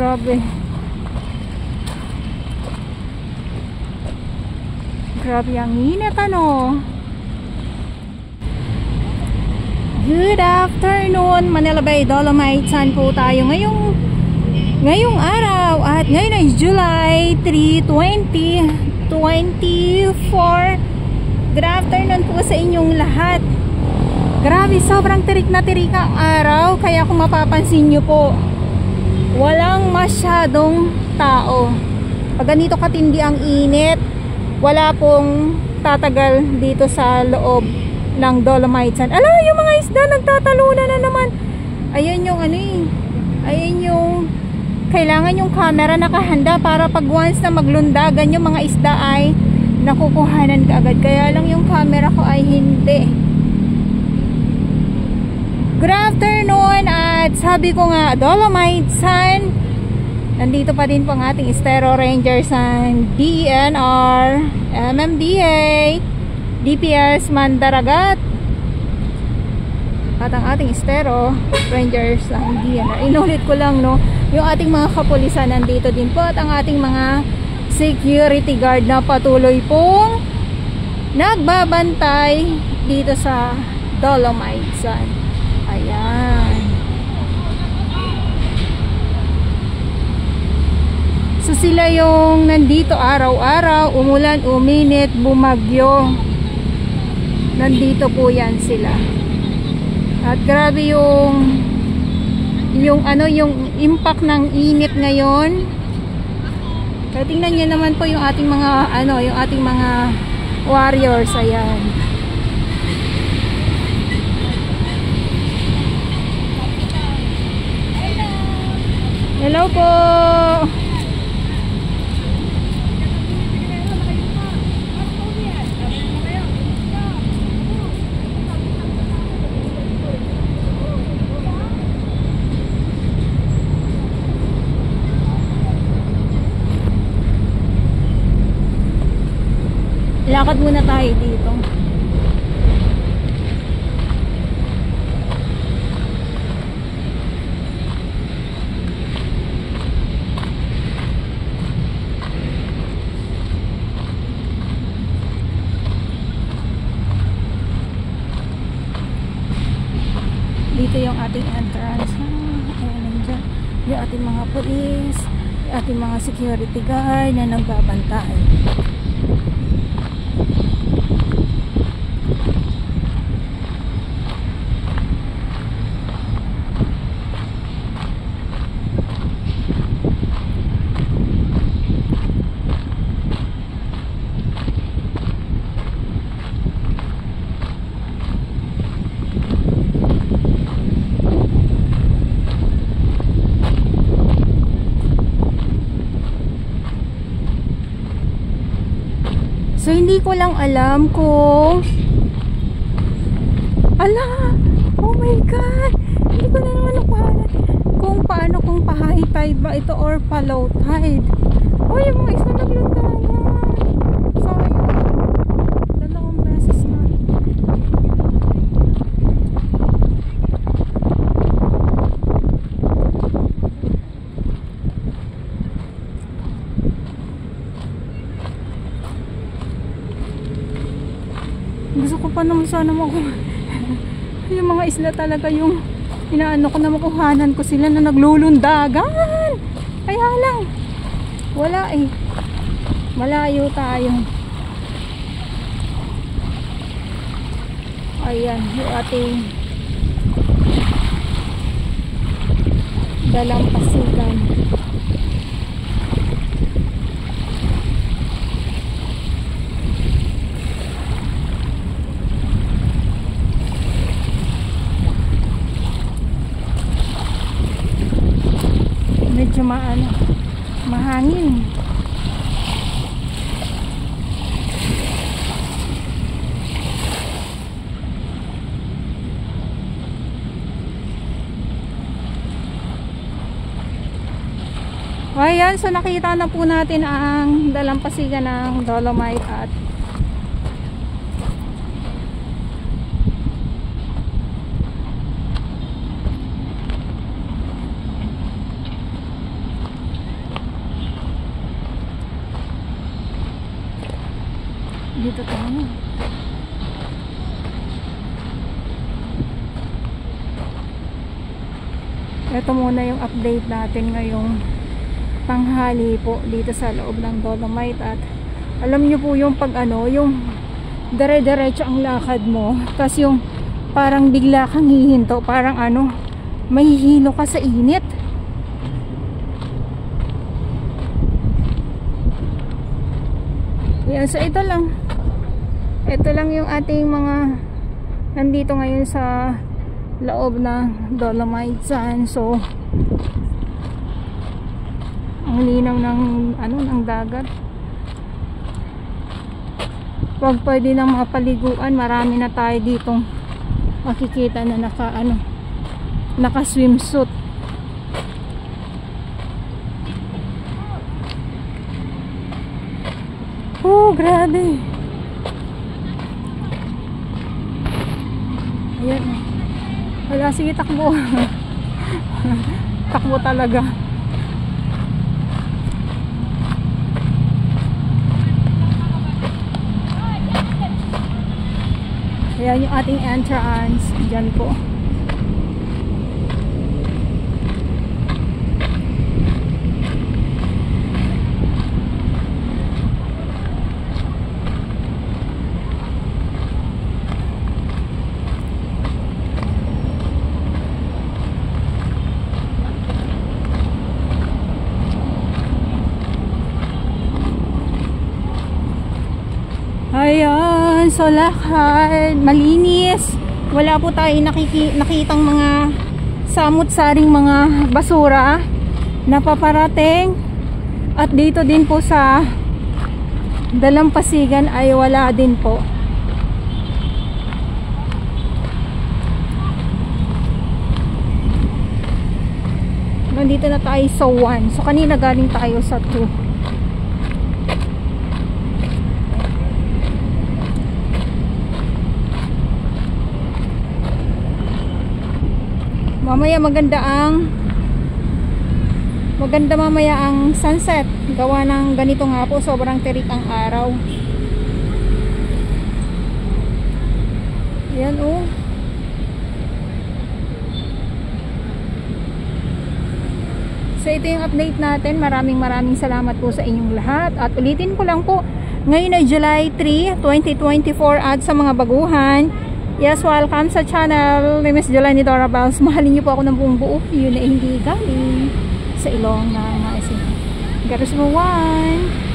Grabe. Grabe ang init, ano. Good afternoon, Manila Bay Dolomites. Saan po tayo ngayong araw? At ngayon ay July 3, 2024. Good afternoon po sa inyong lahat. Grabe, sobrang tirik na tirik ang araw. Kaya kung mapapansin nyo po, walang masyadong tao. Pag ganito katindi ang init, wala pong tatagal dito sa loob ng Dolomites. Ala, yung mga isda nagtatalunan na naman. Ayun yung ano eh. Ayun yung kailangan yung camera nakahanda para pag once na maglundagan yung mga isda ay nakukuhanan ka agad. Kaya lang yung camera ko ay hindi. Good afternoon, at sabi ko nga, Dolomites Sun. Nandito pa din po ang ating Estero Rangers ng DNR, MMDA, DPS Mandaragat, at ang ating Estero Rangers ng DNR. Inulit ko lang, no, yung ating mga kapulisan nandito din po, at ang ating mga security guard na patuloy pong nagbabantay dito sa Dolomites Sun. Ayan. So sila yung nandito araw-araw, umulan, uminit, bumagyo. Nandito po yan sila. At grabe yung impact ng init ngayon. Kaya tingnan niyo naman po yung ating mga warriors. Ayan. Hello po. Lakad muna tayo dito. Dito yung ating entrance. Ayan, nandiyan yung ating mga police, yung ating mga security guard na nagbabantay. So hindi ko lang alam kung oh my god, hindi ko na naman nakuhanan kung paano, kung pa-high tide ba ito or pa-low tide. Oh, yung mga isla naglundagan. Sayang, dalawang beses na. Gusto ko pa naman sana yung mga isla talaga yung inaano ko na makuhanan ko sila na naglulundagan. Kaya lang wala eh, malayo tayo. Ayan yung ating dalampasigan. Medyo mahangin. Ayan, so nakita na po natin ang dalampasigan ng Dolomite at Dito tayo. Ito muna yung update natin ngayong tanghali po dito sa loob ng Dolomite. At alam nyo po yung pag yung dire-diretso ang lakad mo, tas yung parang bigla kang hihinto, parang mahihilo ka sa init. Yan, so ito lang yung ating mga nandito ngayon sa loob ng Dolomite Sand. So ang linaw ng dagat. Wag pwede ng mga paliguan, marami na tayo ditong makikita na naka swimsuit. Oh, grabe. Ayan. Wala, sige, takbo. Takbo talaga. Ayan yung ating entrance. Diyan po. Ayan, so lakad, malinis. Wala po tayo nakitang mga samut-saring mga basura na paparating. At dito din po sa Dalampasigan ay wala din po. Nandito na tayo sa 1. So kanina galing tayo sa 2. Mamaya maganda mamaya ang sunset. Gawa ng ganito nga po, sobrang tirik ang araw. Ayan oh. So ito yung update natin. Maraming salamat po sa inyong lahat. At ulitin ko lang po, ngayon ay July 3, 2024. At sa mga baguhan, yes, welcome sa channel ni Miss Jelani Dora Bells. Mahalin niyo po ako ng buong buo. Yun na hindi galing sa ilong na mga isin. Garos mo 1.